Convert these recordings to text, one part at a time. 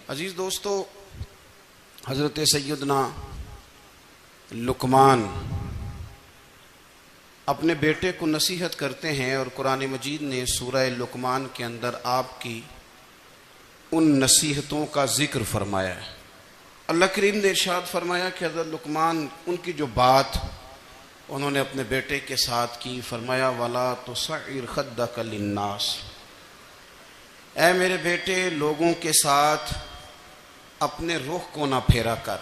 عزیز دوستو، حضرت سیدنا لقمان اپنے بیٹے کو نصیحت کرتے ہیں، اور قرآن مجید نے سورہ لقمان کے اندر آپ کی ان نصیحتوں کا ذکر فرمایا ہے۔ اللہ کریم نے ارشاد فرمایا کہ حضرت لقمان ان کی جو بات انہوں نے اپنے بیٹے کے ساتھ کی، فرمایا وَلَا تُصَعِّرْ خَدَّكَ لِلنَّاسِ، اے میرے بیٹے لوگوں کے ساتھ اپنے رخ کو نہ پھیرا کر،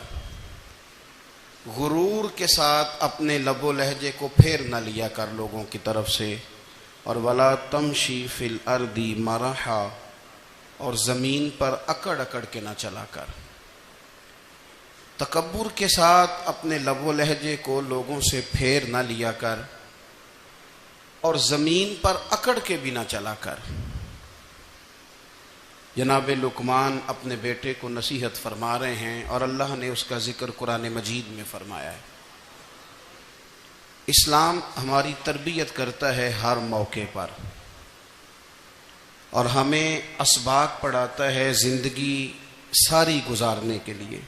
غرور کے ساتھ اپنے لب و لہجے کو پھیر نہ لیا کر لوگوں کی طرف سے، اور وَلَا تَمْشِي فِي الْأَرْضِ مَرَحًا، اور زمین پر اکڑ اکڑ کے نہ چلا کر۔ تکبر کے ساتھ اپنے لب و لہجے کو لوگوں سے پھیر نہ لیا کر، اور زمین پر اکڑ کے بھی نہ چلا کر۔ جناب لقمان اپنے بیٹے کو نصیحت فرما رہے ہیں، اور اللہ نے اس کا ذکر قرآن مجید میں فرمایا ہے۔ اسلام ہماری تربیت کرتا ہے ہر موقع پر، اور ہمیں اسباق پڑھاتا ہے زندگی ساری گزارنے کے لیے۔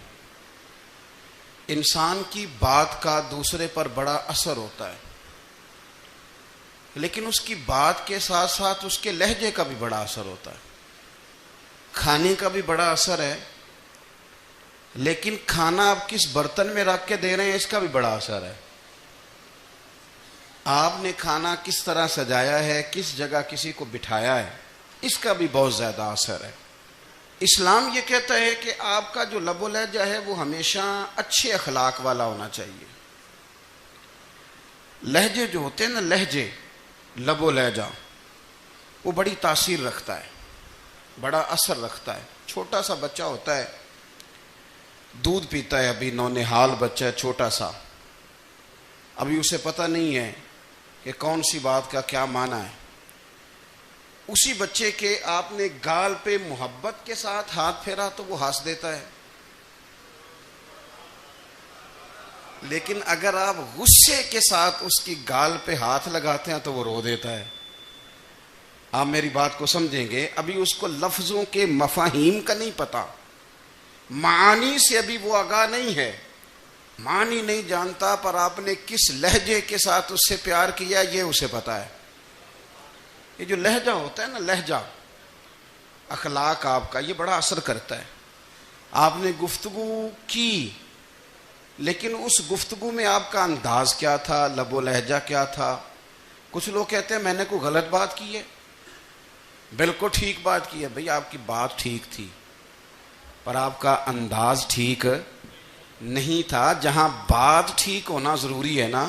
انسان کی بات کا دوسرے پر بڑا اثر ہوتا ہے، لیکن اس کی بات کے ساتھ ساتھ اس کے لہجے کا بھی بڑا اثر ہوتا ہے۔ کھانے کا بھی بڑا اثر ہے، لیکن کھانا آپ کس برتن میں رکھ کے دے رہے ہیں اس کا بھی بڑا اثر ہے۔ آپ نے کھانا کس طرح سجایا ہے، کس جگہ کسی کو بٹھایا ہے، اس کا بھی بہت زیادہ اثر ہے۔ اسلام یہ کہتا ہے کہ آپ کا جو لب و لہجہ ہے وہ ہمیشہ اچھے اخلاق والا ہونا چاہیے۔ لہجے جو ہوتے ہیں نا، لہجے، لب و لہجہ، وہ بڑی تاثیر رکھتا ہے، بڑا اثر رکھتا ہے۔ چھوٹا سا بچہ ہوتا ہے، دودھ پیتا ہے، ابھی نونہال بچہ ہے چھوٹا سا، ابھی اسے پتہ نہیں ہے کہ کون سی بات کا کیا معنی ہے۔ اسی بچے کے آپ نے گال پہ محبت کے ساتھ ہاتھ پھیرا تو وہ ہنس دیتا ہے، لیکن اگر آپ غصے کے ساتھ اس کی گال پہ ہاتھ لگاتے ہیں تو وہ رو دیتا ہے۔ آپ میری بات کو سمجھیں گے، ابھی اس کو لفظوں کے مفاہیم کا نہیں پتا، معانی سے ابھی وہ آگاہ نہیں ہے، معنی نہیں جانتا، پر آپ نے کس لہجے کے ساتھ اس سے پیار کیا یہ اسے پتا ہے۔ یہ جو لہجہ ہوتا ہے نا، لہجہ، اخلاق آپ کا، یہ بڑا اثر کرتا ہے۔ آپ نے گفتگو کی، لیکن اس گفتگو میں آپ کا انداز کیا تھا، لب و لہجہ کیا تھا۔ کچھ لوگ کہتے ہیں میں نے کوئی غلط بات کی ہے، بالکل ٹھیک بات کی ہے۔ بھئی آپ کی بات ٹھیک تھی، پر آپ کا انداز ٹھیک نہیں تھا۔ جہاں بات ٹھیک ہونا ضروری ہے نا،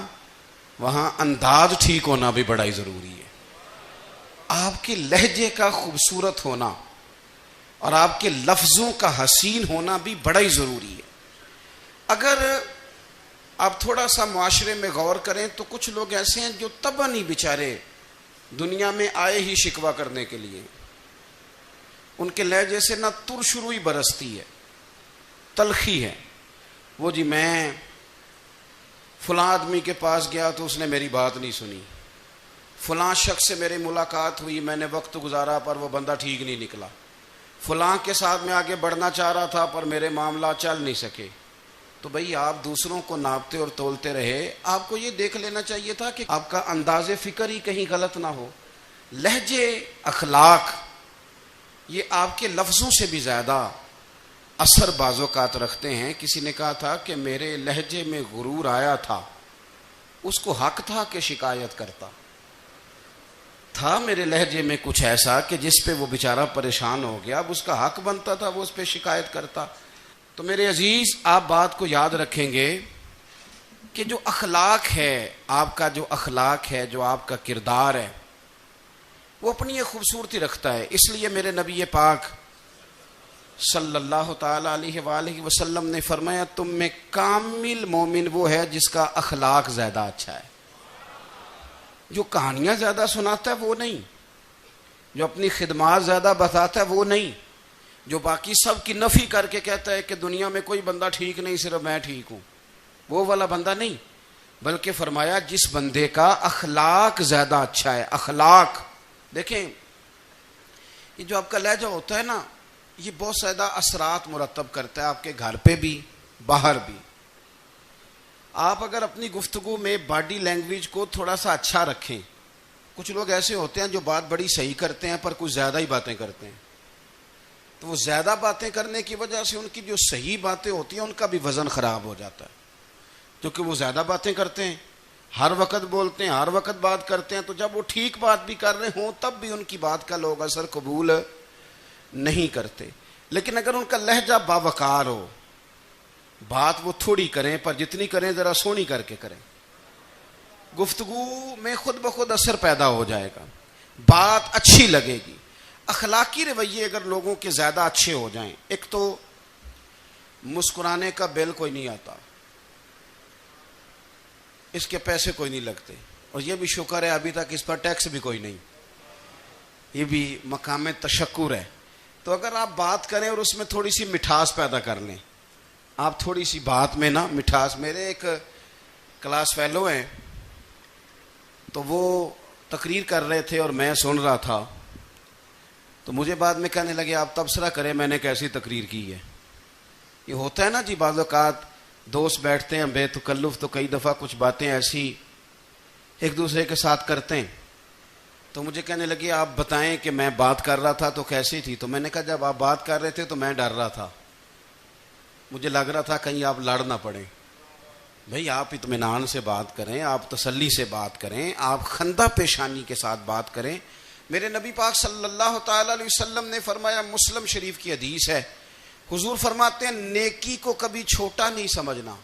وہاں انداز ٹھیک ہونا بھی بڑا ہی ضروری ہے۔ آپ کے لہجے کا خوبصورت ہونا اور آپ کے لفظوں کا حسین ہونا بھی بڑا ہی ضروری ہے۔ اگر آپ تھوڑا سا معاشرے میں غور کریں تو کچھ لوگ ایسے ہیں جو طبعاً ہی بیچارے دنیا میں آئے ہی شکوہ کرنے کے لیے، ان کے لہجے سے نہ ترش روئی برستی ہے، تلخی ہے۔ وہ جی میں فلاں آدمی کے پاس گیا تو اس نے میری بات نہیں سنی، فلاں شخص سے میری ملاقات ہوئی، میں نے وقت گزارا پر وہ بندہ ٹھیک نہیں نکلا، فلاں کے ساتھ میں آگے بڑھنا چاہ رہا تھا پر میرے معاملات چل نہیں سکے۔ تو بھئی آپ دوسروں کو ناپتے اور تولتے رہے، آپ کو یہ دیکھ لینا چاہیے تھا کہ آپ کا انداز فکر ہی کہیں غلط نہ ہو۔ لہجے، اخلاق، یہ آپ کے لفظوں سے بھی زیادہ اثر بعض اوقات رکھتے ہیں۔ کسی نے کہا تھا کہ میرے لہجے میں غرور آیا تھا، اس کو حق تھا کہ شکایت کرتا تھا، میرے لہجے میں کچھ ایسا کہ جس پہ وہ بیچارہ پریشان ہو گیا، اب اس کا حق بنتا تھا وہ اس پہ شکایت کرتا۔ تو میرے عزیز، آپ بات کو یاد رکھیں گے کہ جو اخلاق ہے، آپ کا جو اخلاق ہے، جو آپ کا کردار ہے، وہ اپنی ایک خوبصورتی رکھتا ہے۔ اس لیے میرے نبی پاک صلی اللہ تعالی علیہ وآلہ وسلم نے فرمایا تم میں کامل مومن وہ ہے جس کا اخلاق زیادہ اچھا ہے۔ جو کہانیاں زیادہ سناتا ہے وہ نہیں، جو اپنی خدمات زیادہ بتاتا ہے وہ نہیں، جو باقی سب کی نفی کر کے کہتا ہے کہ دنیا میں کوئی بندہ ٹھیک نہیں، صرف میں ٹھیک ہوں، وہ والا بندہ نہیں، بلکہ فرمایا جس بندے کا اخلاق زیادہ اچھا ہے۔ اخلاق دیکھیں، یہ جو آپ کا لہجہ ہوتا ہے نا، یہ بہت زیادہ اثرات مرتب کرتا ہے آپ کے گھر پہ بھی باہر بھی. آپ اگر اپنی گفتگو میں باڈی لینگویج کو تھوڑا سا اچھا رکھیں. کچھ لوگ ایسے ہوتے ہیں جو بات بڑی صحیح کرتے ہیں پر کچھ زیادہ ہی باتیں کرتے ہیں, تو وہ زیادہ باتیں کرنے کی وجہ سے ان کی جو صحیح باتیں ہوتی ہیں ان کا بھی وزن خراب ہو جاتا ہے, کیونکہ وہ زیادہ باتیں کرتے ہیں, ہر وقت بولتے ہیں, ہر وقت بات کرتے ہیں. تو جب وہ ٹھیک بات بھی کر رہے ہوں تب بھی ان کی بات کا لوگ اثر قبول نہیں کرتے. لیکن اگر ان کا لہجہ باوقار ہو, بات وہ تھوڑی کریں پر جتنی کریں ذرا سونی کر کے کریں, گفتگو میں خود بخود اثر پیدا ہو جائے گا, بات اچھی لگے گی. اخلاقی رویے اگر لوگوں کے زیادہ اچھے ہو جائیں, ایک تو مسکرانے کا بل کوئی نہیں آتا, اس کے پیسے کوئی نہیں لگتے, اور یہ بھی شکر ہے ابھی تک اس پر ٹیکس بھی کوئی نہیں, یہ بھی مقام تشکر ہے. تو اگر آپ بات کریں اور اس میں تھوڑی سی مٹھاس پیدا کر لیں, آپ تھوڑی سی بات میں نا مٹھاس. میرے ایک کلاس فیلو ہیں, تو وہ تقریر کر رہے تھے اور میں سن رہا تھا, تو مجھے بعد میں کہنے لگے آپ تبصرہ کریں میں نے کیسی تقریر کی ہے. یہ ہوتا ہے نا جی, بعض اوقات دوست بیٹھتے ہیں بے تکلف تو کئی دفعہ کچھ باتیں ایسی ایک دوسرے کے ساتھ کرتے ہیں. تو مجھے کہنے لگے آپ بتائیں کہ میں بات کر رہا تھا تو کیسی تھی. تو میں نے کہا جب آپ بات کر رہے تھے تو میں ڈر رہا تھا, مجھے لگ رہا تھا کہیں آپ لڑ نہ پڑیں. بھئی آپ اطمینان سے بات کریں, آپ تسلی سے بات کریں, آپ خندہ پیشانی کے ساتھ بات کریں. میرے نبی پاک صلی اللہ تعالی علیہ وسلم نے فرمایا, مسلم شریف کی حدیث ہے, حضور فرماتے ہیں نیکی کو کبھی چھوٹا نہیں سمجھنا,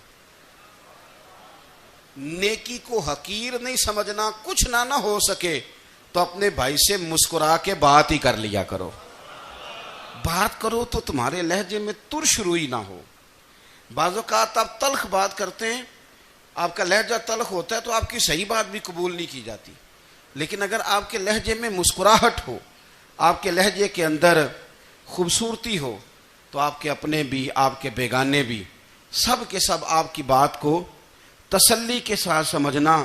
نیکی کو حقیر نہیں سمجھنا. کچھ نہ ہو سکے تو اپنے بھائی سے مسکرا کے بات ہی کر لیا کرو. بات کرو تو تمہارے لہجے میں ترش روئی نہ ہو. بعض اوقات آپ تلخ بات کرتے ہیں, آپ کا لہجہ تلخ ہوتا ہے تو آپ کی صحیح بات بھی قبول نہیں کی جاتی. لیکن اگر آپ کے لہجے میں مسکراہٹ ہو, آپ کے لہجے کے اندر خوبصورتی ہو, تو آپ کے اپنے بھی آپ کے بیگانے بھی سب کے سب آپ کی بات کو تسلی کے ساتھ سمجھنا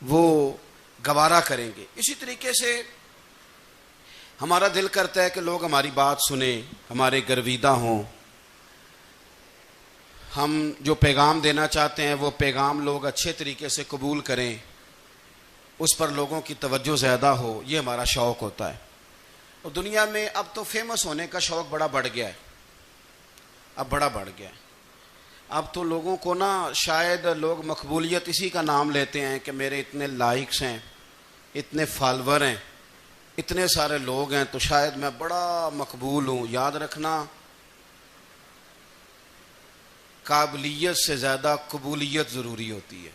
وہ گوارا کریں گے. اسی طریقے سے ہمارا دل کرتا ہے کہ لوگ ہماری بات سنیں, ہمارے گرویدہ ہوں, ہم جو پیغام دینا چاہتے ہیں وہ پیغام لوگ اچھے طریقے سے قبول کریں, اس پر لوگوں کی توجہ زیادہ ہو, یہ ہمارا شوق ہوتا ہے. اور دنیا میں اب تو فیمس ہونے کا شوق بڑا بڑھ گیا ہے, اب بڑا بڑھ گیا ہے. اب تو لوگوں کو نا شاید لوگ مقبولیت اسی کا نام لیتے ہیں کہ میرے اتنے لائکس ہیں, اتنے فالور ہیں, اتنے سارے لوگ ہیں تو شاید میں بڑا مقبول ہوں. یاد رکھنا, قابلیت سے زیادہ قبولیت ضروری ہوتی ہے.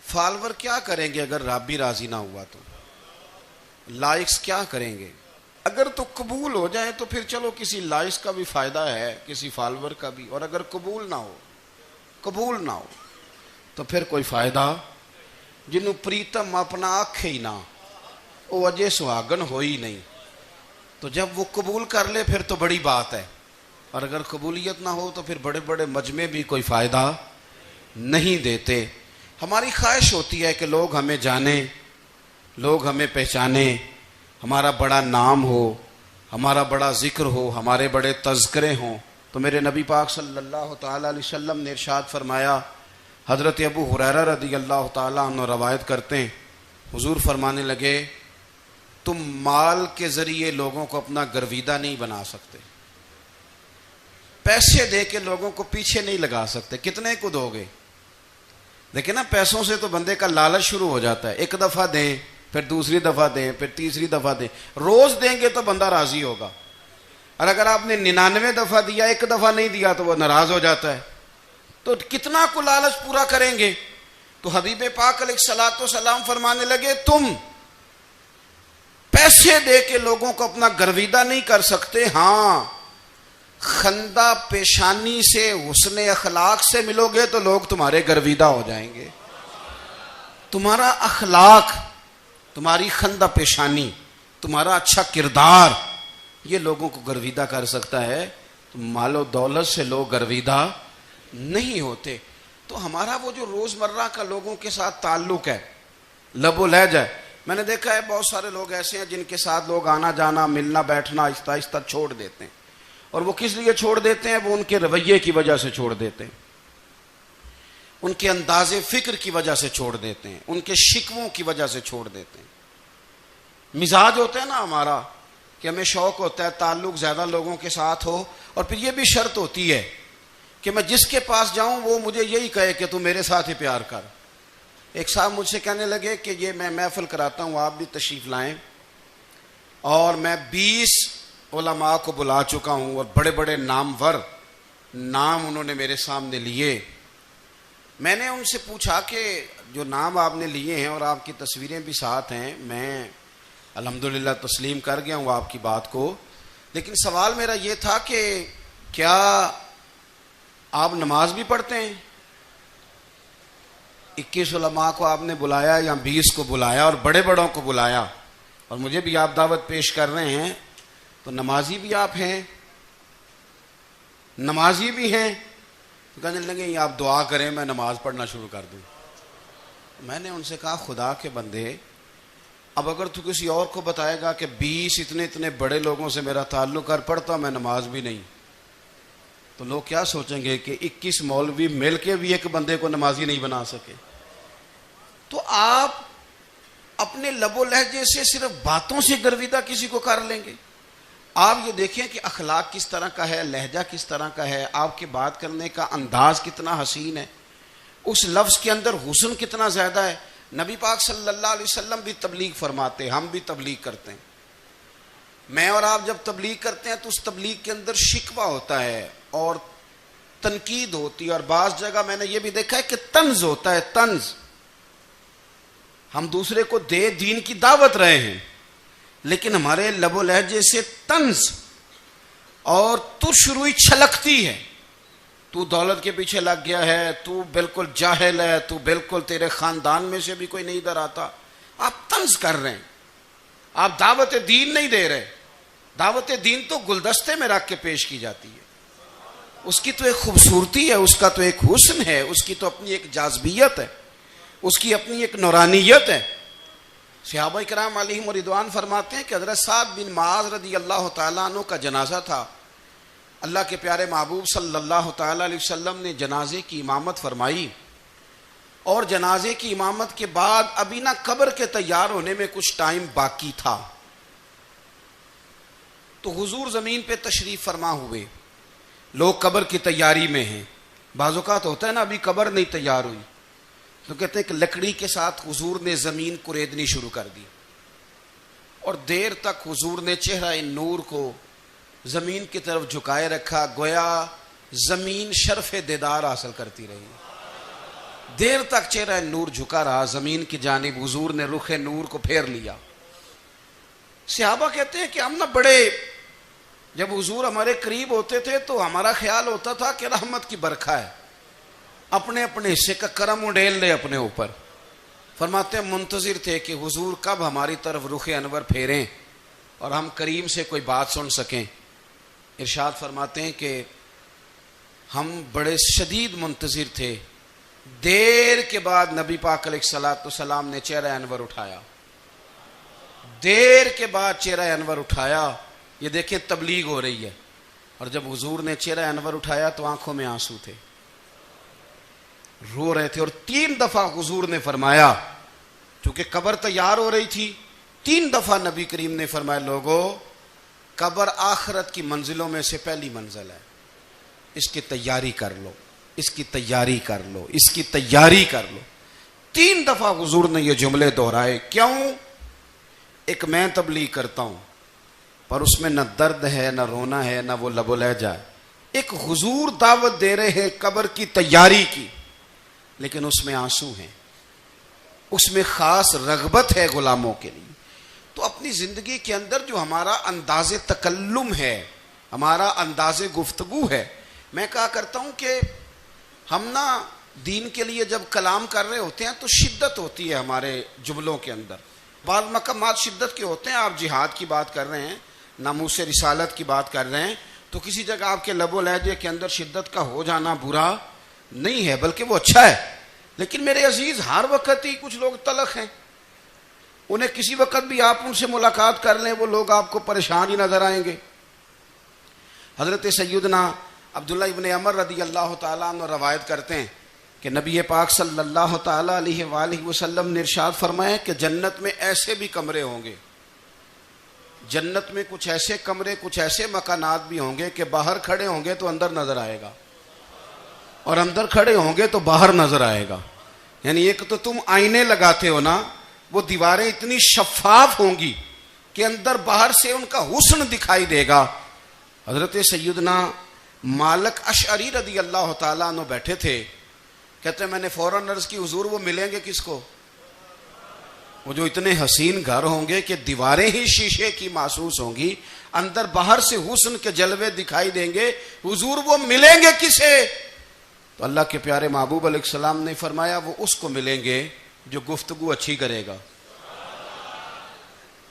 فالور کیا کریں گے اگر رب بھی راضی نہ ہوا تو, لائکس کیا کریں گے. اگر تو قبول ہو جائے تو پھر چلو کسی لائکس کا بھی فائدہ ہے, کسی فالور کا بھی. اور اگر قبول نہ ہو تو پھر کوئی فائدہ. جنوں پریتم اپنا آنکھ ہی نہ, وہ اجے سہاگن ہو ہی نہیں. تو جب وہ قبول کر لے پھر تو بڑی بات ہے, اور اگر قبولیت نہ ہو تو پھر بڑے بڑے مجمع بھی کوئی فائدہ نہیں دیتے. ہماری خواہش ہوتی ہے کہ لوگ ہمیں جانیں, لوگ ہمیں پہچانیں, ہمارا بڑا نام ہو, ہمارا بڑا ذکر ہو, ہمارے بڑے تذکرے ہوں. تو میرے نبی پاک صلی اللہ تعالی علیہ وسلم نے ارشاد فرمایا, حضرت ابو ہریرہ رضی اللہ تعالیٰ عنہ روایت کرتے ہیں, حضور فرمانے لگے تم مال کے ذریعے لوگوں کو اپنا گرویدہ نہیں بنا سکتے, پیسے دے کے لوگوں کو پیچھے نہیں لگا سکتے. کتنے کو دو گے؟ دیکھیں نا, پیسوں سے تو بندے کا لالچ شروع ہو جاتا ہے. ایک دفعہ دیں, پھر دوسری دفعہ دیں, پھر تیسری دفعہ دیں. روز دیں گے تو بندہ راضی ہوگا, اور اگر آپ نے 99 دفعہ دیا, ایک دفعہ نہیں دیا تو وہ ناراض ہو جاتا ہے. تو کتنا کو لالچ پورا کریں گے. تو حبیب پاک علیہ الصلوۃ والسلام فرمانے لگے تم پیسے دے کے لوگوں کو اپنا گرویدہ نہیں کر سکتے, ہاں خندہ پیشانی سے, حسن اخلاق سے ملو گے تو لوگ تمہارے گرویدہ ہو جائیں گے. تمہارا اخلاق, تمہاری خندہ پیشانی, تمہارا اچھا کردار, یہ لوگوں کو گرویدہ کر سکتا ہے. تو مال و دولت سے لوگ گرویدہ نہیں ہوتے. تو ہمارا وہ جو روزمرہ کا لوگوں کے ساتھ تعلق ہے, لب و لہجہ, میں نے دیکھا ہے بہت سارے لوگ ایسے ہیں جن کے ساتھ لوگ آنا جانا ملنا بیٹھنا آہستہ آہستہ چھوڑ دیتے ہیں، اور وہ کس لیے چھوڑ دیتے ہیں؟ وہ ان کے رویے کی وجہ سے چھوڑ دیتے ہیں، ان کے انداز فکر کی وجہ سے چھوڑ دیتے ہیں، ان کے شکووں کی وجہ سے چھوڑ دیتے ہیں۔ مزاج ہوتا ہے نا ہمارا کہ ہمیں شوق ہوتا ہے تعلق زیادہ لوگوں کے ساتھ ہو، اور پھر یہ بھی شرط ہوتی ہے کہ میں جس کے پاس جاؤں وہ مجھے یہی کہے کہ تو میرے ساتھ ہی پیار کر۔ ایک صاحب مجھ سے کہنے لگے کہ یہ میں محفل کراتا ہوں، آپ بھی تشریف لائیں، اور میں 20 علماء کو بلا چکا ہوں، اور بڑے بڑے نامور نام انہوں نے میرے سامنے لیے۔ میں نے ان سے پوچھا کہ جو نام آپ نے لیے ہیں اور آپ کی تصویریں بھی ساتھ ہیں، میں الحمدللہ تسلیم کر گیا ہوں آپ کی بات کو، لیکن سوال میرا یہ تھا کہ کیا آپ نماز بھی پڑھتے ہیں؟ 21 علماء کو آپ نے بلایا یا 20 کو بلایا اور بڑے بڑوں کو بلایا، اور مجھے بھی آپ دعوت پیش کر رہے ہیں، تو نمازی بھی آپ ہیں؟ نمازی بھی ہیں؟ تو کہنے لگے آپ دعا کریں میں نماز پڑھنا شروع کر دوں۔ میں نے ان سے کہا خدا کے بندے، اب اگر تو کسی اور کو بتائے گا کہ 20 اتنے بڑے لوگوں سے میرا تعلق ہے، پڑھتا میں نماز بھی نہیں، تو لوگ کیا سوچیں گے کہ 21 مولوی مل کے بھی ایک بندے کو نمازی نہیں بنا سکے۔ تو آپ اپنے لب و لہجے سے صرف باتوں سے گرویدہ کسی کو کر لیں گے؟ آپ یہ دیکھیں کہ اخلاق کس طرح کا ہے، لہجہ کس طرح کا ہے، آپ کے بات کرنے کا انداز کتنا حسین ہے، اس لفظ کے اندر حسن کتنا زیادہ ہے۔ نبی پاک صلی اللہ علیہ وسلم بھی تبلیغ فرماتے، ہم بھی تبلیغ کرتے ہیں۔ میں اور آپ جب تبلیغ کرتے ہیں تو اس تبلیغ کے اندر شکوہ ہوتا ہے اور تنقید ہوتی ہے، اور بعض جگہ میں نے یہ بھی دیکھا ہے کہ طنز ہوتا ہے، طنز۔ ہم دوسرے کو دین کی دعوت رہے ہیں، لیکن ہمارے لب و لہجے سے طنز اور ترش روئی چھلکتی ہے۔ تو دولت کے پیچھے لگ گیا ہے، تو بالکل جاہل ہے، تو بالکل تیرے خاندان میں سے بھی کوئی نہیں ادھر آتا۔ آپ طنز کر رہے ہیں، آپ دعوت دین نہیں دے رہے۔ دعوت دین تو گلدستے میں رکھ کے پیش کی جاتی ہے، اس کی تو ایک خوبصورتی ہے، اس کا تو ایک حسن ہے، اس کی تو اپنی ایک جاذبیت ہے، اس کی اپنی ایک نورانیت ہے۔ صحابہ کرام علیہم رضوان فرماتے ہیں کہ حضرت سعد بن معاذ رضی اللہ تعالیٰ عنہ کا جنازہ تھا، اللہ کے پیارے محبوب صلی اللہ تعالیٰ علیہ وسلم نے جنازے کی امامت فرمائی، اور جنازے کی امامت کے بعد ابھی نہ قبر کے تیار ہونے میں کچھ ٹائم باقی تھا، تو حضور زمین پہ تشریف فرما ہوئے، لوگ قبر کی تیاری میں ہیں۔ بعض اوقات ہوتا ہے نا ابھی قبر نہیں تیار ہوئی، تو کہتے ہیں کہ لکڑی کے ساتھ حضور نے زمین کریدنی شروع کر دی، اور دیر تک حضور نے چہرہ نور کو زمین کی طرف جھکائے رکھا، گویا زمین شرف دیدار حاصل کرتی رہی۔ دیر تک چہرہ نور جھکا رہا زمین کی جانب، حضور نے رخ نور کو پھیر لیا۔ صحابہ کہتے ہیں کہ ہم نہ بڑے، جب حضور ہمارے قریب ہوتے تھے تو ہمارا خیال ہوتا تھا کہ رحمت کی برکھا ہے، اپنے اپنے حصے کا کرم اڈیل لے اپنے اوپر۔ فرماتے ہیں منتظر تھے کہ حضور کب ہماری طرف رخ انور پھیریں اور ہم کریم سے کوئی بات سن سکیں۔ ارشاد فرماتے ہیں کہ ہم بڑے شدید منتظر تھے، دیر کے بعد نبی پاک علیہ الصلوۃ والسلام نے چہرہ انور اٹھایا، دیر کے بعد چہرہ انور اٹھایا۔ یہ دیکھیں تبلیغ ہو رہی ہے، اور جب حضور نے چہرہ انور اٹھایا تو آنکھوں میں آنسو تھے، رو رہے تھے، اور 3 دفعہ حضور نے فرمایا، چونکہ قبر تیار ہو رہی تھی، 3 دفعہ نبی کریم نے فرمایا لوگو قبر آخرت کی منزلوں میں سے پہلی منزل ہے، اس کی تیاری کر لو، اس کی تیاری کر لو، اس کی تیاری کر لو۔ 3 دفعہ حضور نے یہ جملے دہرائے۔ کیوں؟ ایک میں تبلیغ کرتا ہوں پر اس میں نہ درد ہے، نہ رونا ہے، نہ وہ لب و لہجہ ہے۔ ایک حضور دعوت دے رہے ہیں قبر کی تیاری کی، لیکن اس میں آنسو ہیں، اس میں خاص رغبت ہے غلاموں کے لیے۔ تو اپنی زندگی کے اندر جو ہمارا انداز تکلم ہے، ہمارا انداز گفتگو ہے، میں کہا کرتا ہوں کہ ہم نا دین کے لیے جب کلام کر رہے ہوتے ہیں تو شدت ہوتی ہے ہمارے جملوں کے اندر، بعض مقامات شدت کے ہوتے ہیں۔ آپ جہاد کی بات کر رہے ہیں، ناموس رسالت کی بات کر رہے ہیں، تو کسی جگہ آپ کے لب و لہجے کے اندر شدت کا ہو جانا برا نہیں ہے، بلکہ وہ اچھا ہے۔ لیکن میرے عزیز ہر وقت ہی کچھ لوگ تلخ ہیں، انہیں کسی وقت بھی آپ ان سے ملاقات کر لیں وہ لوگ آپ کو پریشان ہی نظر آئیں گے. حضرت سیدنا عبداللہ ابن عمر رضی اللہ تعالیٰ عنہ روایت کرتے ہیں کہ نبی پاک صلی اللہ تعالیٰ علیہ وآلہ وسلم نے ارشاد فرمایا کہ جنت میں ایسے بھی کمرے ہوں گے, جنت میں کچھ ایسے کمرے, کچھ ایسے مکانات بھی ہوں گے کہ باہر کھڑے ہوں گے تو اندر نظر آئے گا, اور اندر کھڑے ہوں گے تو باہر نظر آئے گا. یعنی ایک تو تم آئینے لگاتے ہو نا, وہ دیواریں اتنی شفاف ہوں گی کہ اندر باہر سے ان کا حسن دکھائی دے گا. حضرت سیدنا مالک اشعری رضی اللہ تعالیٰ عنہ بیٹھے تھے, کہتے ہیں میں نے فوراً عرض کی حضور وہ ملیں گے کس کو؟ وہ جو اتنے حسین گھر ہوں گے کہ دیواریں ہی شیشے کی محسوس ہوں گی, اندر باہر سے حسن کے جلوے دکھائی دیں گے, حضور وہ ملیں گے کسے؟ تو اللہ کے پیارے محبوب علیہ السلام نے فرمایا وہ اس کو ملیں گے جو گفتگو اچھی کرے گا,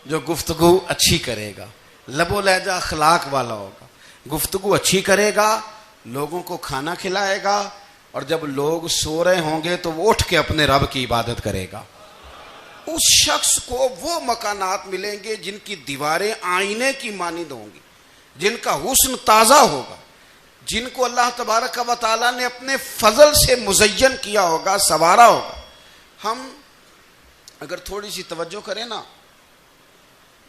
جو گفتگو اچھی کرے گا, لب و لہجہ اخلاق والا ہوگا, گفتگو اچھی کرے گا, لوگوں کو کھانا کھلائے گا, اور جب لوگ سو رہے ہوں گے تو وہ اٹھ کے اپنے رب کی عبادت کرے گا. اس شخص کو وہ مکانات ملیں گے جن کی دیواریں آئینے کی مانند ہوں گی, جن کا حسن تازہ ہوگا, جن کو اللہ تبارک و تعالیٰ نے اپنے فضل سے مزین کیا ہوگا, سنوارا ہوگا. ہم اگر تھوڑی سی توجہ کریں نا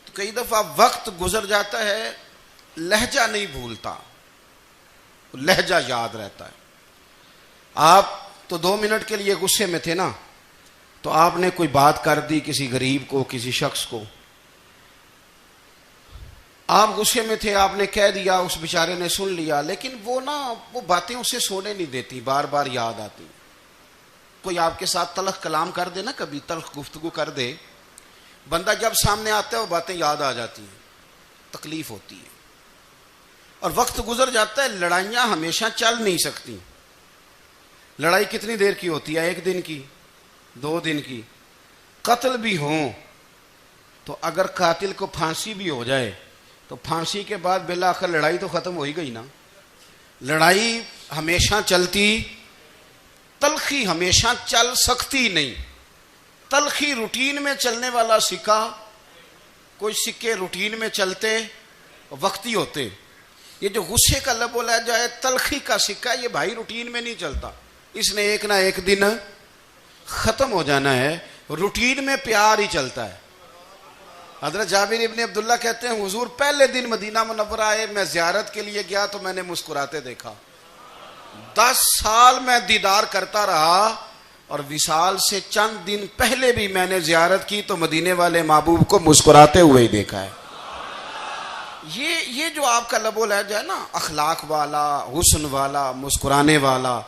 تو کئی دفعہ وقت گزر جاتا ہے, لہجہ نہیں بھولتا, لہجہ یاد رہتا ہے. آپ تو 2 منٹ کے لیے غصے میں تھے نا, تو آپ نے کوئی بات کر دی کسی غریب کو, کسی شخص کو, آپ غصے میں تھے, آپ نے کہہ دیا, اس بیچارے نے سن لیا, لیکن وہ باتیں اسے سونے نہیں دیتی, بار بار یاد آتی. کوئی آپ کے ساتھ تلخ کلام کر دے نا, کبھی تلخ گفتگو کر دے, بندہ جب سامنے آتا ہے وہ باتیں یاد آ جاتی ہیں, تکلیف ہوتی ہے, اور وقت گزر جاتا ہے. لڑائیاں ہمیشہ چل نہیں سکتی. لڑائی کتنی دیر کی ہوتی ہے؟ 1 دن کی, 2 دن کی. قتل بھی ہوں تو اگر قاتل کو پھانسی بھی ہو جائے تو پھانسی کے بعد بالآخر لڑائی تو ختم ہو ہی گئی نا. لڑائی ہمیشہ چلتی, تلخی ہمیشہ چل سکتی نہیں. تلخی روٹین میں چلنے والا سکہ, کوئی سکے روٹین میں چلتے وقتی ہوتے. یہ جو غصے کا لب و لہجہ ہے, تلخی کا سکہ, یہ بھائی روٹین میں نہیں چلتا, اس نے ایک نہ ایک دن ختم ہو جانا ہے. روٹین میں پیار ہی چلتا ہے. حضرت جابر ابن عبداللہ کہتے ہیں حضور پہلے دن مدینہ منورہ آئے, میں زیارت کے لیے گیا تو میں نے مسکراتے دیکھا. 10 سال میں دیدار کرتا رہا, اور وصال سے چند دن پہلے بھی میں نے زیارت کی تو مدینے والے محبوب کو مسکراتے ہوئے ہی دیکھا ہے. یہ جو آپ کا لب و لہجہ ہے نا, اخلاق والا, حسن والا, مسکرانے والا,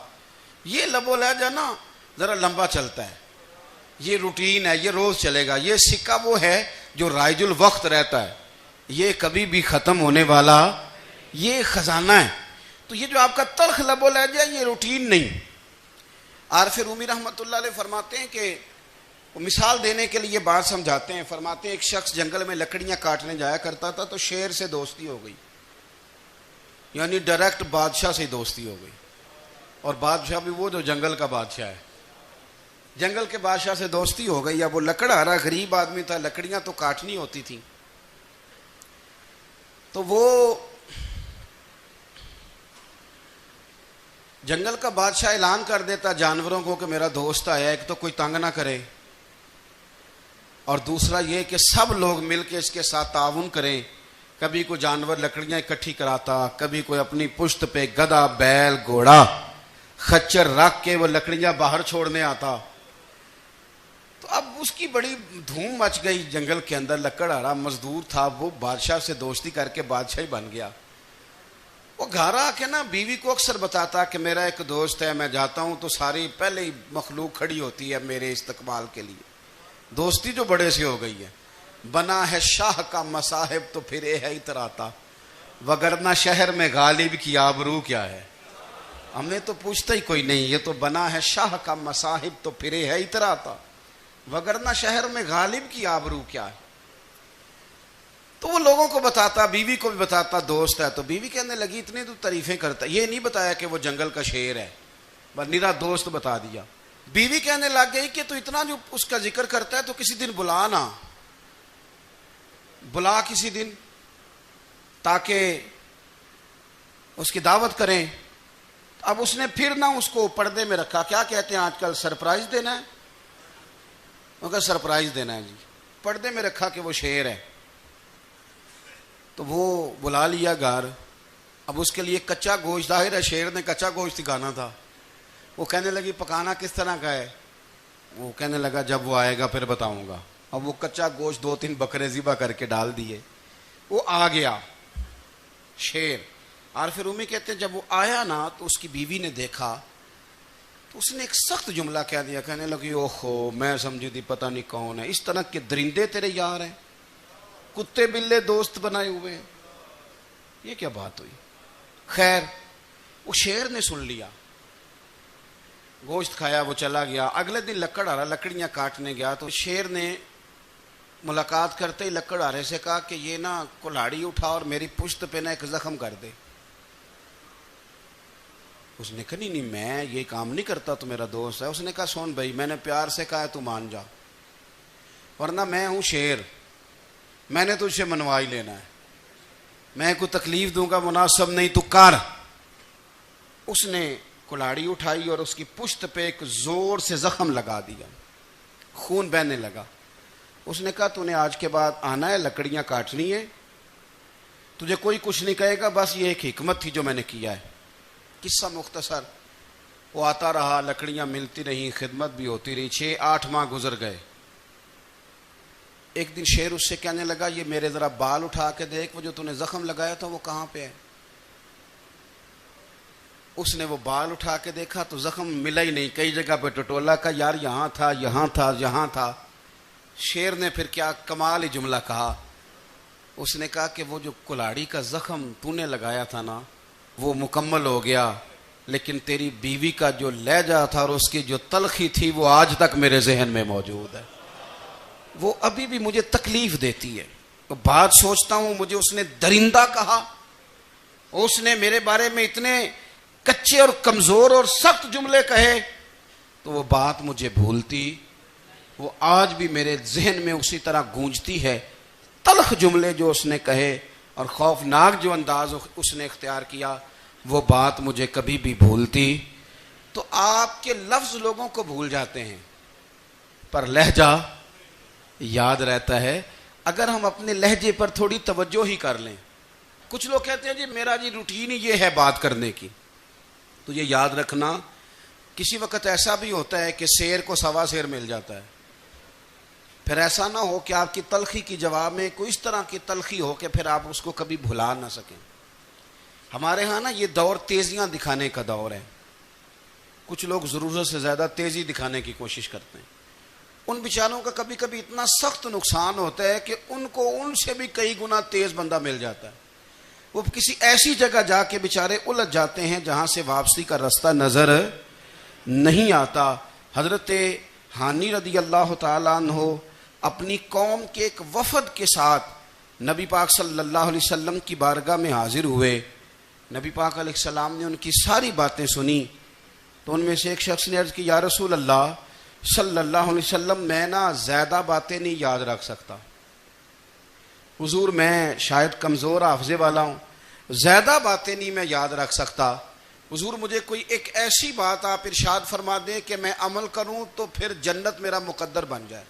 یہ لب و لہجہ نا ذرا لمبا چلتا ہے. یہ روٹین ہے, یہ روز چلے گا. یہ سکہ وہ ہے جو رائج الوقت رہتا ہے, یہ کبھی بھی ختم ہونے والا یہ خزانہ ہے. تو یہ جو آپ کا تلخ لب و لہجہ ہے یہ روٹین نہیں. عارف رومی رحمۃ اللہ علیہ فرماتے ہیں کہ وہ مثال دینے کے لیے بات سمجھاتے ہیں. فرماتے ہیں ایک شخص جنگل میں لکڑیاں کاٹنے جایا کرتا تھا تو شیر سے دوستی ہو گئی, یعنی ڈائریکٹ بادشاہ سے دوستی ہو گئی. اور بادشاہ بھی وہ جو جنگل کا بادشاہ ہے, جنگل کے بادشاہ سے دوستی ہو گئی. اب وہ لکڑہارا غریب آدمی تھا, لکڑیاں تو کاٹنی ہوتی تھیں, تو وہ جنگل کا بادشاہ اعلان کر دیتا جانوروں کو کہ میرا دوست آیا, ایک تو کوئی تنگ نہ کرے, اور دوسرا یہ کہ سب لوگ مل کے اس کے ساتھ تعاون کریں. کبھی کوئی جانور لکڑیاں اکٹھی کراتا, کبھی کوئی اپنی پشت پہ گدھا, بیل, گھوڑا, خچر رکھ کے وہ لکڑیاں باہر چھوڑنے آتا. تو اب اس کی بڑی دھوم مچ گئی جنگل کے اندر. لکڑہارا مزدور تھا, وہ بادشاہ سے دوستی کر کے بادشاہ ہی بن گیا. وہ گھر آ کے نا بیوی کو اکثر بتاتا کہ میرا ایک دوست ہے, میں جاتا ہوں تو ساری پہلے ہی مخلوق کھڑی ہوتی ہے میرے استقبال کے لیے. دوستی جو بڑے سے ہو گئی ہے. بنا ہے شاہ کا مصاحب تو پھر یہ ہے اتراتا, وگرنہ شہر میں غالب کی آبرو کیا ہے. ہم نے تو پوچھتا ہی کوئی نہیں, یہ تو بنا ہے شاہ کا مصاحب تو پھر یہ ہے اتراتا, وگرنہ شہر میں غالب کی آبرو کیا ہے. تو وہ لوگوں کو بتاتا, بیوی کو بھی بتاتا دوست ہے. تو بیوی کہنے لگی اتنی تو تعریفیں کرتا, یہ نہیں بتایا کہ وہ جنگل کا شیر ہے, بس نیرا دوست بتا دیا. بیوی کہنے لگ گئی کہ تو اتنا جو اس کا ذکر کرتا ہے تو کسی دن بلا نا, بلا کسی دن تاکہ اس کی دعوت کریں. اب اس نے پھر نہ اس کو پردے میں رکھا. کیا کہتے ہیں آج کل؟ سرپرائز دینا ہے. مگر سرپرائز دینا ہے جی. پردے میں رکھا کہ وہ شیر ہے. تو وہ بلا لیا گھر. اب اس کے لیے کچا گوشت، ظاہر ہے شیر نے کچا گوشت سکھانا تھا. وہ کہنے لگی پکانا کس طرح کا ہے؟ وہ کہنے لگا جب وہ آئے گا پھر بتاؤں گا. اب وہ کچا گوشت 2-3 بکرے ذبح کر کے ڈال دیے. وہ آ گیا شیر. عارف رومی کہتے ہیں جب وہ آیا نا تو اس کی بیوی نے دیکھا تو اس نے ایک سخت جملہ کہہ دیا. کہنے لگی اوہو میں سمجھی تھی پتہ نہیں کون ہے. اس طرح کے درندے تیرے یار ہیں، کتے بلے دوست بنائے ہوئے ہیں. یہ کیا بات ہوئی؟ خیر وہ شیر نے سن لیا، گوشت کھایا، وہ چلا گیا. اگلے دن لکڑ آ رہا، لکڑیاں کاٹنے گیا تو شیر نے ملاقات کرتے ہی لکڑ آرے سے کہا کہ یہ نا کلاڑی اٹھا اور میری پشت پہ نا ایک زخم کر دے. اس نے کہا نہیں میں یہ کام نہیں کرتا، تو میرا دوست ہے. اس نے کہا سن بھائی میں نے پیار سے کہا ہے تو مان جا، ورنہ میں ہوں شیر، میں نے تجھ سے منوا ہی لینا ہے. میں کوئی تکلیف دوں گا مناسب نہیں، تو کر. اس نے کلاڑی اٹھائی اور اس کی پشت پہ ایک زور سے زخم لگا دیا، خون بہنے لگا. اس نے کہا تو نے آج کے بعد آنا ہے، لکڑیاں کاٹنی ہے، تجھے کوئی کچھ نہیں کہے گا، بس یہ ایک حکمت تھی جو میں نے کیا ہے. قصہ مختصر. وہ آتا رہا، لکڑیاں ملتی رہیں، خدمت بھی ہوتی رہی. 6-8 ماہ گزر گئے. ایک دن شیر اس سے کہنے لگا یہ میرے ذرا بال اٹھا کے دیکھ، وہ جو تو نے زخم لگایا تھا وہ کہاں پہ ہے. اس نے وہ بال اٹھا کے دیکھا تو زخم ملا ہی نہیں، کئی جگہ پہ ٹٹولا کا یار یہاں تھا یہاں تھا یہاں تھا. شیر نے پھر کیا کمال ہی جملہ کہا. اس نے کہا کہ وہ جو کلاڑی کا زخم تو نے لگایا تھا نا وہ مکمل ہو گیا، لیکن تیری بیوی کا جو لہجہ تھا اور اس کی جو تلخی تھی وہ آج تک میرے ذہن میں موجود ہے. وہ ابھی بھی مجھے تکلیف دیتی ہے. تو بات سوچتا ہوں مجھے اس نے درندہ کہا، اس نے میرے بارے میں اتنے کچے اور کمزور اور سخت جملے کہے، تو وہ بات مجھے بھولتی، وہ آج بھی میرے ذہن میں اسی طرح گونجتی ہے. تلخ جملے جو اس نے کہے اور خوفناک جو انداز اس نے اختیار کیا، وہ بات مجھے کبھی بھی بھولتی. تو آپ کے لفظ لوگوں کو بھول جاتے ہیں پر لہجہ یاد رہتا ہے اگر ہم اپنے لہجے پر تھوڑی توجہ ہی کر لیں. کچھ لوگ کہتے ہیں جی میرا جی روٹین ہی یہ ہے بات کرنے کی. تو یہ یاد رکھنا کسی وقت ایسا بھی ہوتا ہے کہ شیر کو سوا شیر مل جاتا ہے. پھر ایسا نہ ہو کہ آپ کی تلخی کی جواب میں کوئی اس طرح کی تلخی ہو کہ پھر آپ اس کو کبھی بھلا نہ سکیں. ہمارے ہاں نا یہ دور تیزیاں دکھانے کا دور ہے. کچھ لوگ ضرورت سے زیادہ تیزی دکھانے کی کوشش کرتے ہیں. ان بیچاروں کا کبھی کبھی اتنا سخت نقصان ہوتا ہے کہ ان کو ان سے بھی کئی گنا تیز بندہ مل جاتا ہے. وہ کسی ایسی جگہ جا کے بیچارے الجھ جاتے ہیں جہاں سے واپسی کا رستہ نظر نہیں آتا. حضرت ہانی رضی اللہ تعالیٰ عنہ اپنی قوم کے ایک وفد کے ساتھ نبی پاک صلی اللہ علیہ وسلم کی بارگاہ میں حاضر ہوئے. نبی پاک علیہ السلام نے ان کی ساری باتیں سنی. تو ان میں سے ایک شخص نے عرض کی یا رسول اللہ صلی اللہ علیہ وسلم میں نا زیادہ باتیں نہیں یاد رکھ سکتا. حضور میں شاید کمزور حافظے والا ہوں، زیادہ باتیں نہیں میں یاد رکھ سکتا. حضور مجھے کوئی ایک ایسی بات آپ ارشاد فرما دیں کہ میں عمل کروں تو پھر جنت میرا مقدر بن جائے.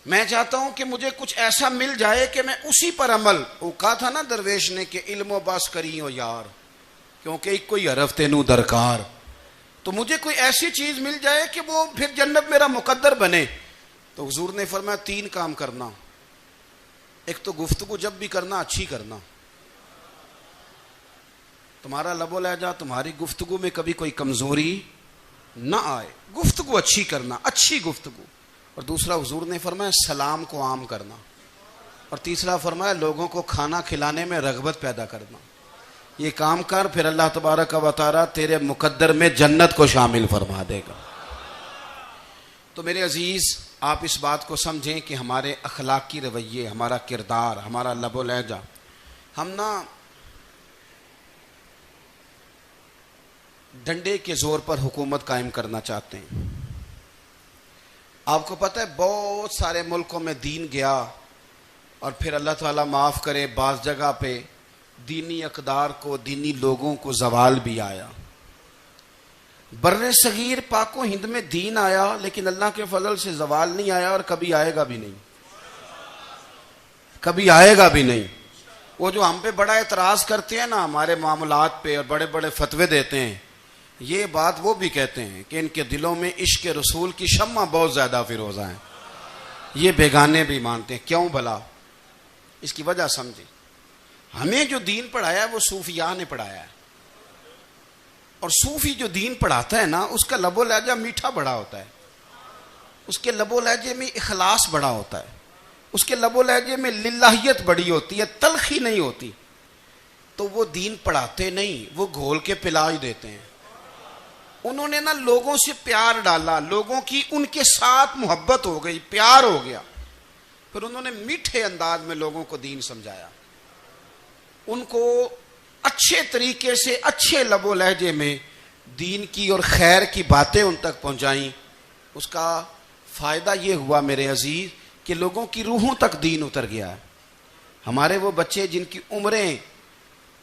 میں چاہتا ہوں کہ مجھے کچھ ایسا مل جائے کہ میں اسی پر عمل. وہ کہا تھا نا درویش نے کہ علم و بس کری ہو یار کیونکہ ایک کوئی حرف تینوں درکار. تو مجھے کوئی ایسی چیز مل جائے کہ وہ پھر جنت میرا مقدر بنے. تو حضور نے فرمایا 3 کام کرنا. ایک تو گفتگو جب بھی کرنا اچھی کرنا. تمہارا لب و لہجہ تمہاری گفتگو میں کبھی کوئی کمزوری نہ آئے. گفتگو اچھی کرنا، اچھی گفتگو. اور دوسرا حضور نے فرمایا سلام کو عام کرنا. اور تیسرا فرمایا لوگوں کو کھانا کھلانے میں رغبت پیدا کرنا. یہ کام کر پھر اللہ تبارک و تعالی تیرے مقدر میں جنت کو شامل فرما دے گا. تو میرے عزیز آپ اس بات کو سمجھیں کہ ہمارے اخلاقی رویے، ہمارا کردار، ہمارا لب و لہجہ، ہم نا ڈنڈے کے زور پر حکومت قائم کرنا چاہتے ہیں. آپ کو پتہ ہے بہت سارے ملکوں میں دین گیا اور پھر اللہ تعالیٰ معاف کرے بعض جگہ پہ دینی اقدار کو، دینی لوگوں کو زوال بھی آیا. بر صغیر پاک و ہند میں دین آیا لیکن اللہ کے فضل سے زوال نہیں آیا اور کبھی آئے گا بھی نہیں، کبھی آئے گا بھی نہیں. وہ جو ہم پہ بڑا اعتراض کرتے ہیں نا ہمارے معاملات پہ اور بڑے بڑے فتوے دیتے ہیں، یہ بات وہ بھی کہتے ہیں کہ ان کے دلوں میں عشق رسول کی شمع بہت زیادہ فیروزہ ہیں. یہ بیگانے بھی مانتے ہیں. کیوں بھلا؟ اس کی وجہ سمجھیں. ہمیں جو دین پڑھایا ہے وہ صوفیاء نے پڑھایا ہے، اور صوفی جو دین پڑھاتا ہے نا اس کا لب و لہجہ میٹھا بڑا ہوتا ہے، اس کے لب و لہجے میں اخلاص بڑا ہوتا ہے، اس کے لب و لہجے میں للہیت بڑی ہوتی ہے، تلخی نہیں ہوتی. تو وہ دین پڑھاتے نہیں، وہ گھول کے پلا ہی دیتے ہیں. انہوں نے نا لوگوں سے پیار ڈالا، لوگوں کی ان کے ساتھ محبت ہو گئی، پیار ہو گیا، پھر انہوں نے میٹھے انداز میں لوگوں کو دین سمجھایا، ان کو اچھے طریقے سے اچھے لب و لہجے میں دین کی اور خیر کی باتیں ان تک پہنچائیں. اس کا فائدہ یہ ہوا میرے عزیز کہ لوگوں کی روحوں تک دین اتر گیا ہے. ہمارے وہ بچے جن کی عمریں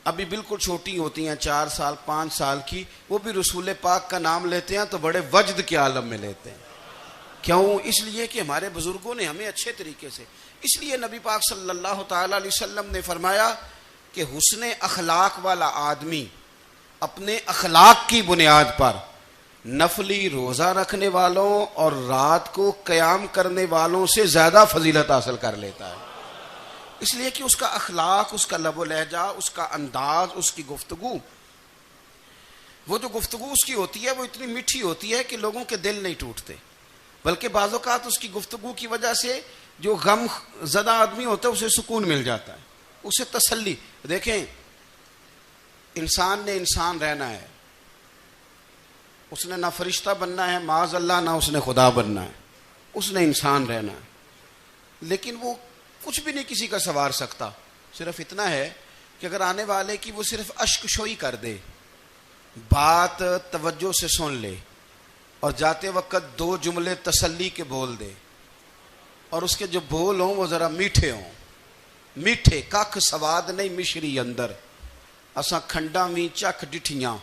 ابھی بالکل چھوٹی ہوتی ہیں، 4 سال 5 سال کی، وہ بھی رسول پاک کا نام لیتے ہیں تو بڑے وجد کے عالم میں لیتے ہیں. کیوں؟ اس لیے کہ ہمارے بزرگوں نے ہمیں اچھے طریقے سے. اس لیے نبی پاک صلی اللہ تعالی علیہ وسلم نے فرمایا کہ حسن اخلاق والا آدمی اپنے اخلاق کی بنیاد پر نفلی روزہ رکھنے والوں اور رات کو قیام کرنے والوں سے زیادہ فضیلت حاصل کر لیتا ہے. اس لیے کہ اس کا اخلاق، اس کا لب و لہجہ، اس کا انداز، اس کی گفتگو، وہ جو گفتگو اس کی ہوتی ہے وہ اتنی میٹھی ہوتی ہے کہ لوگوں کے دل نہیں ٹوٹتے، بلکہ بعض اوقات اس کی گفتگو کی وجہ سے جو غم زدہ آدمی ہوتا ہے اسے سکون مل جاتا ہے، اسے تسلی. دیکھیں، انسان نے انسان رہنا ہے، اس نے نہ فرشتہ بننا ہے معاذ اللہ، نہ اس نے خدا بننا ہے، اس نے انسان رہنا ہے. لیکن وہ کچھ بھی نہیں کسی کا سنوار سکتا، صرف اتنا ہے کہ اگر آنے والے کی وہ صرف اشک شوئی کر دے، بات توجہ سے سن لے اور جاتے وقت 2 جملے تسلی کے بول دے، اور اس کے جو بول ہوں وہ ذرا میٹھے ہوں، میٹھے کھ سواد نہیں مشری اندر، اساں کھنڈاں وی چکھ ڈٹھیاں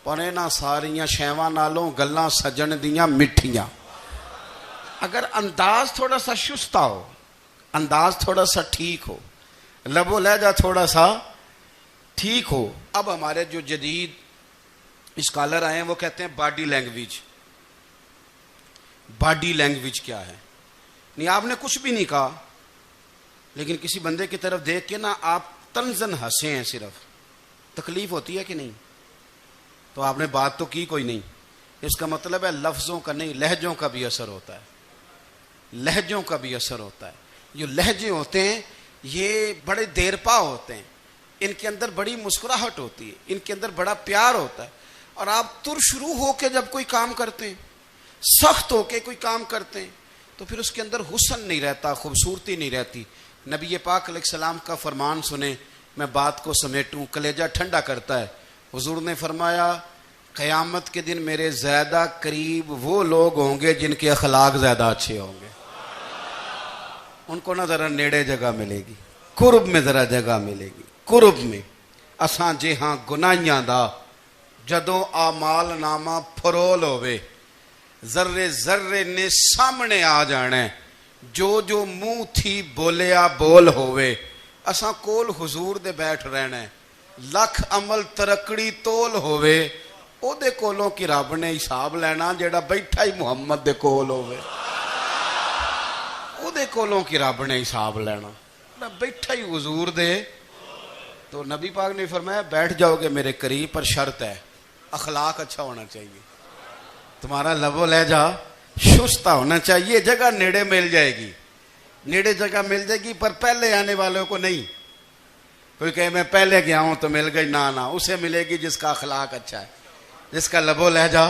پنے نہ ساریاں شیواں نالوں گلاں سجن دیاں مٹھیاں. اگر انداز تھوڑا سا شستہ ہو، انداز تھوڑا سا ٹھیک ہو، لب و لہجہ تھوڑا سا ٹھیک ہو. اب ہمارے جو جدید اسکالر آئے ہیں وہ کہتے ہیں باڈی لینگویج. باڈی لینگویج کیا ہے؟ نہیں، آپ نے کچھ بھی نہیں کہا لیکن کسی بندے کی طرف دیکھ کے نا آپ تنزن ہنسے ہیں، صرف تکلیف ہوتی ہے کہ نہیں؟ تو آپ نے بات تو کی کوئی نہیں. اس کا مطلب ہے لفظوں کا نہیں، لہجوں کا بھی اثر ہوتا ہے، لہجوں کا بھی اثر ہوتا ہے. جو لہجے ہوتے ہیں یہ بڑے دیر پا ہوتے ہیں، ان کے اندر بڑی مسکراہٹ ہوتی ہے، ان کے اندر بڑا پیار ہوتا ہے. اور آپ ترشروح ہو کے جب کوئی کام کرتے ہیں، سخت ہو کے کوئی کام کرتے ہیں، تو پھر اس کے اندر حسن نہیں رہتا، خوبصورتی نہیں رہتی. نبی پاک علیہ السلام کا فرمان سنیں، میں بات کو سمیٹوں، کلیجہ ٹھنڈا کرتا ہے. حضور نے فرمایا قیامت کے دن میرے زیادہ قریب وہ لوگ ہوں گے جن کے اخلاق زیادہ اچھے ہوں گے. ان کو نہ ذرا نیڑے جگہ ملے گی، قرب میں ذرا جگہ ملے گی، قرب میں. اساں جے ہاں گناہیاں دا جدوں آمال نامہ پھرول ہوئے، ذرے ذرے نے سامنے آ جانا ہے، جو جو منہ تھی بولیا بول ہوئے. اساں کول حضور دے بیٹھ رہنا ہے، لکھ عمل ترکڑی تول ہوئے، او دے کولوں کی رب نے حساب لینا جیڑا بیٹھا ہی محمد دے کول ہوئے. او دے کولوں کی رب نے حساب لینا بیٹھا ہی حضور دے. تو نبی پاک نے فرمایا بیٹھ جاؤ گے میرے قریب، پر شرط ہے اخلاق اچھا ہونا چاہیے، تمہارا لب و لہجہ شستہ ہونا چاہیے. جگہ نیڑے مل جائے گی، نیڑے جگہ مل جائے گی، پر پہلے آنے والوں کو نہیں. کوئی کہے میں پہلے گیا ہوں تو مل گئی، نہ اسے ملے گی جس کا اخلاق اچھا ہے، جس کا لب و لہجہ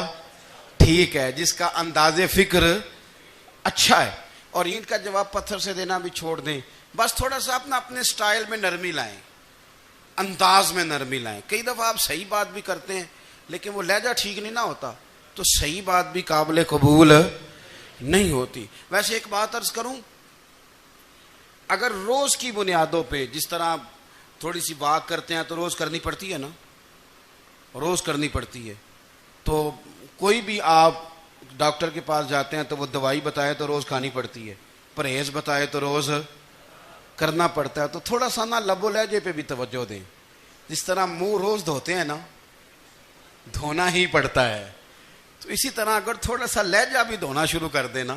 ٹھیک ہے، جس کا انداز فکر اچھا ہے. اور اینٹ کا جواب پتھر سے دینا بھی چھوڑ دیں، بس تھوڑا سا اپنے سٹائل میں نرمی لائیں، انداز میں نرمی لائیں. کئی دفعہ آپ صحیح بات بھی کرتے ہیں لیکن وہ لہجہ ٹھیک نہیں نہ ہوتا، تو صحیح بات بھی قابل قبول نہیں ہوتی. ویسے ایک بات عرض کروں, اگر روز کی بنیادوں پہ جس طرح تھوڑی سی واک کرتے ہیں تو روز کرنی پڑتی ہے نا, روز کرنی پڑتی ہے. تو کوئی بھی آپ ڈاکٹر کے پاس جاتے ہیں تو وہ دوائی بتائے تو روز کھانی پڑتی ہے, پرہیز بتائے تو روز کرنا پڑتا ہے. تو تھوڑا سا نا لب و لہجے پہ بھی توجہ دیں. جس طرح منہ روز دھوتے ہیں نا, دھونا ہی پڑتا ہے, تو اسی طرح اگر تھوڑا سا لہجہ بھی دھونا شروع کر دینا.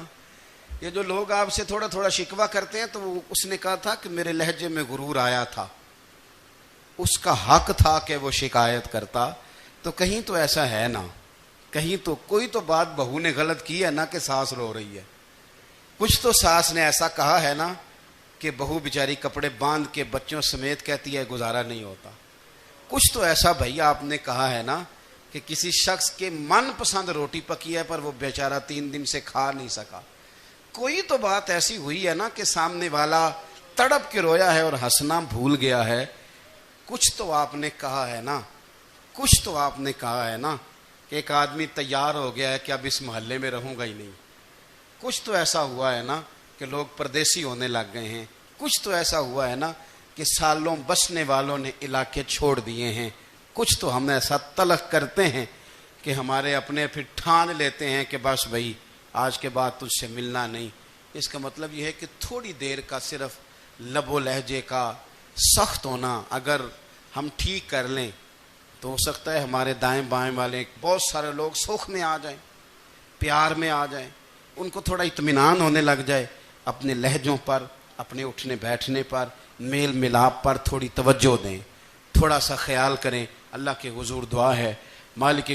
یہ جو لوگ آپ سے تھوڑا تھوڑا شکوہ کرتے ہیں, تو اس نے کہا تھا کہ میرے لہجے میں غرور آیا تھا, اس کا حق تھا کہ وہ شکایت کرتا. تو کہیں تو ایسا ہے نا, کہیں تو کوئی تو بات بہو نے غلط کی ہے نا کہ ساس رو رہی ہے. کچھ تو ساس نے ایسا کہا ہے نا کہ بہو بیچاری کپڑے باندھ کے بچوں سمیت کہتی ہے گزارا نہیں ہوتا. کچھ تو ایسا بھائی آپ نے کہا ہے نا کہ کسی شخص کے من پسند روٹی پکی ہے پر وہ بیچارہ 3 دن سے کھا نہیں سکا. کوئی تو بات ایسی ہوئی ہے نا کہ سامنے والا تڑپ کے رویا ہے اور ہنسنا بھول گیا ہے. کچھ تو آپ نے کہا ہے نا, کچھ تو آپ نے کہا ہے نا کہ ایک آدمی تیار ہو گیا ہے کہ اب اس محلے میں رہوں گا ہی نہیں. کچھ تو ایسا ہوا ہے نا کہ لوگ پردیسی ہونے لگ گئے ہیں. کچھ تو ایسا ہوا ہے نا کہ سالوں بسنے والوں نے علاقے چھوڑ دیے ہیں. کچھ تو ہم ایسا تلخ کرتے ہیں کہ ہمارے اپنے پھر ٹھان لیتے ہیں کہ بس بھائی آج کے بعد تجھ سے ملنا نہیں. اس کا مطلب یہ ہے کہ تھوڑی دیر کا صرف لب و لہجے کا سخت ہونا اگر ہم ٹھیک کر لیں تو ہو سکتا ہے ہمارے دائیں بائیں والے بہت سارے لوگ سکھ میں آ جائیں, پیار میں آ جائیں, ان کو تھوڑا اطمینان ہونے لگ جائے. اپنے لہجوں پر, اپنے اٹھنے بیٹھنے پر, میل ملاپ پر تھوڑی توجہ دیں, تھوڑا سا خیال کریں. اللہ کے حضور دعا ہے مالک